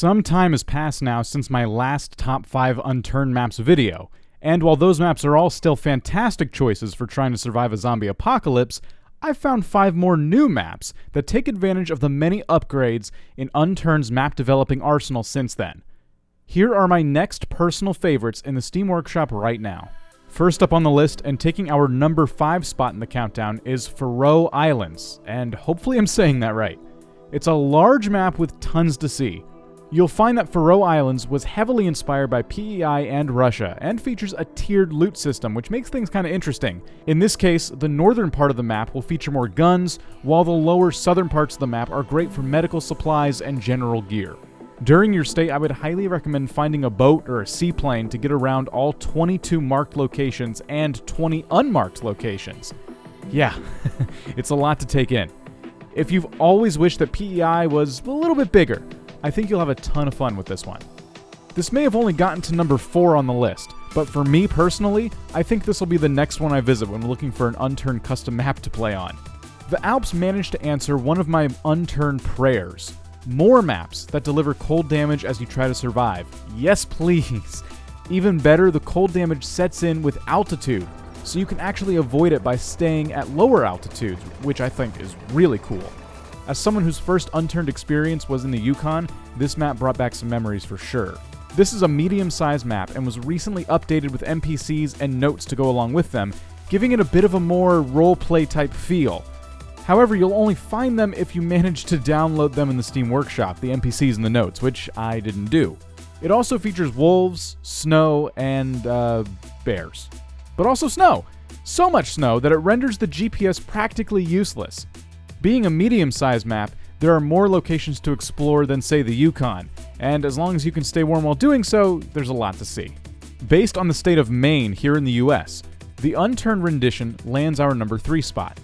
Some time has passed now since my last Top 5 Unturned Maps video, and while those maps are all still fantastic choices for trying to survive a zombie apocalypse, I've found 5 more new maps that take advantage of the many upgrades in Unturned's map developing arsenal since then. Here are my next personal favorites in the Steam Workshop right now. First up on the list, and taking our number 5 spot in the countdown, is Faroe Islands, and hopefully I'm saying that right. It's a large map with tons to see. You'll find that Faroe Islands was heavily inspired by PEI and Russia, and features a tiered loot system, which makes things kind of interesting. In this case, the northern part of the map will feature more guns, while the lower southern parts of the map are great for medical supplies and general gear. During your stay, I would highly recommend finding a boat or a seaplane to get around all 22 marked locations and 20 unmarked locations. Yeah, it's a lot to take in. If you've always wished that PEI was a little bit bigger, I think you'll have a ton of fun with this one. This may have only gotten to number 4 on the list, but for me personally, I think this will be the next one I visit when looking for an Unturned custom map to play on. The Alps managed to answer one of my Unturned prayers. More maps that deliver cold damage as you try to survive. Yes, please. Even better, the cold damage sets in with altitude, so you can actually avoid it by staying at lower altitudes, which I think is really cool. As someone whose first Unturned experience was in the Yukon, this map brought back some memories for sure. This is a medium-sized map and was recently updated with NPCs and notes to go along with them, giving it a bit of a more roleplay type feel. However, you'll only find them if you manage to download them in the Steam Workshop, the NPCs and the notes, which I didn't do. It also features wolves, snow, and bears. But also snow! So much snow that it renders the GPS practically useless. Being a medium-sized map, there are more locations to explore than, say, the Yukon, and as long as you can stay warm while doing so, there's a lot to see. Based on the state of Maine here in the US, the Unturned rendition lands our number 3 spot.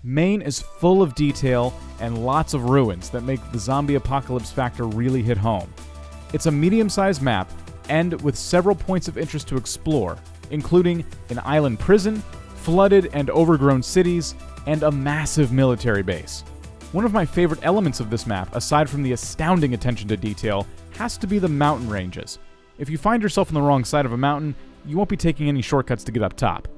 Maine is full of detail and lots of ruins that make the zombie apocalypse factor really hit home. It's a medium-sized map, and with several points of interest to explore, including an island prison, flooded and overgrown cities, and a massive military base. One of my favorite elements of this map, aside from the astounding attention to detail, has to be the mountain ranges. If you find yourself on the wrong side of a mountain, you won't be taking any shortcuts to get up top.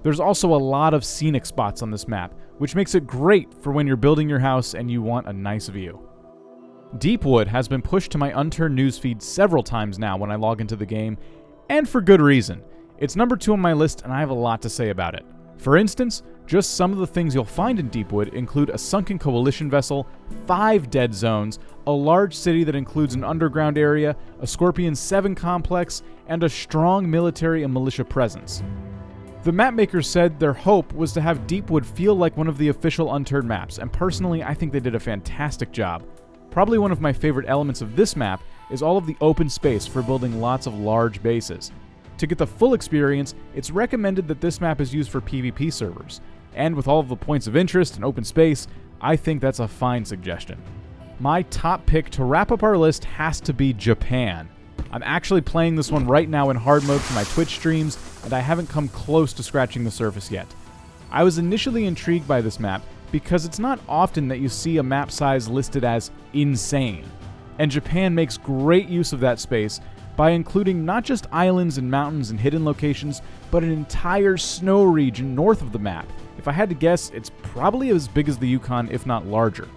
There's also a lot of scenic spots on this map, which makes it great for when you're building your house and you want a nice view. Deepwood has been pushed to my Unturned newsfeed several times now when I log into the game, and for good reason. It's number 2 on my list, and I have a lot to say about it. For instance, just some of the things you'll find in Deepwood include a sunken coalition vessel, 5 dead zones, a large city that includes an underground area, a Scorpion 7 complex, and a strong military and militia presence. The mapmakers said their hope was to have Deepwood feel like one of the official Unturned maps, and personally I think they did a fantastic job. Probably one of my favorite elements of this map is all of the open space for building lots of large bases. To get the full experience, it's recommended that this map is used for PvP servers, and with all of the points of interest and open space, I think that's a fine suggestion. My top pick to wrap up our list has to be Japan. I'm actually playing this one right now in hard mode for my Twitch streams, and I haven't come close to scratching the surface yet. I was initially intrigued by this map because it's not often that you see a map size listed as insane, and Japan makes great use of that space by including not just islands and mountains and hidden locations, but an entire snow region north of the map. If I had to guess, it's probably as big as the Yukon, if not larger.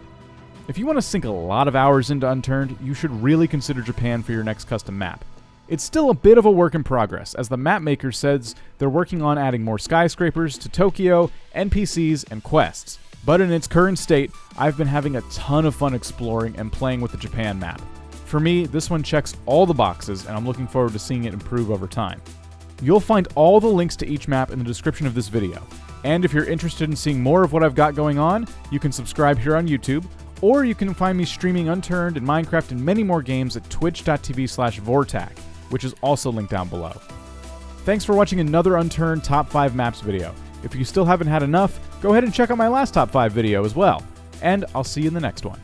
If you want to sink a lot of hours into Unturned, you should really consider Japan for your next custom map. It's still a bit of a work in progress, as the map maker says they're working on adding more skyscrapers to Tokyo, NPCs, and quests. But in its current state, I've been having a ton of fun exploring and playing with the Japan map. For me, this one checks all the boxes, and I'm looking forward to seeing it improve over time. You'll find all the links to each map in the description of this video. And if you're interested in seeing more of what I've got going on, you can subscribe here on YouTube, or you can find me streaming Unturned and Minecraft and many more games at twitch.tv/Vortac, which is also linked down below. Thanks for watching another Unturned Top 5 Maps video. If you still haven't had enough, go ahead and check out my last Top 5 video as well. And I'll see you in the next one.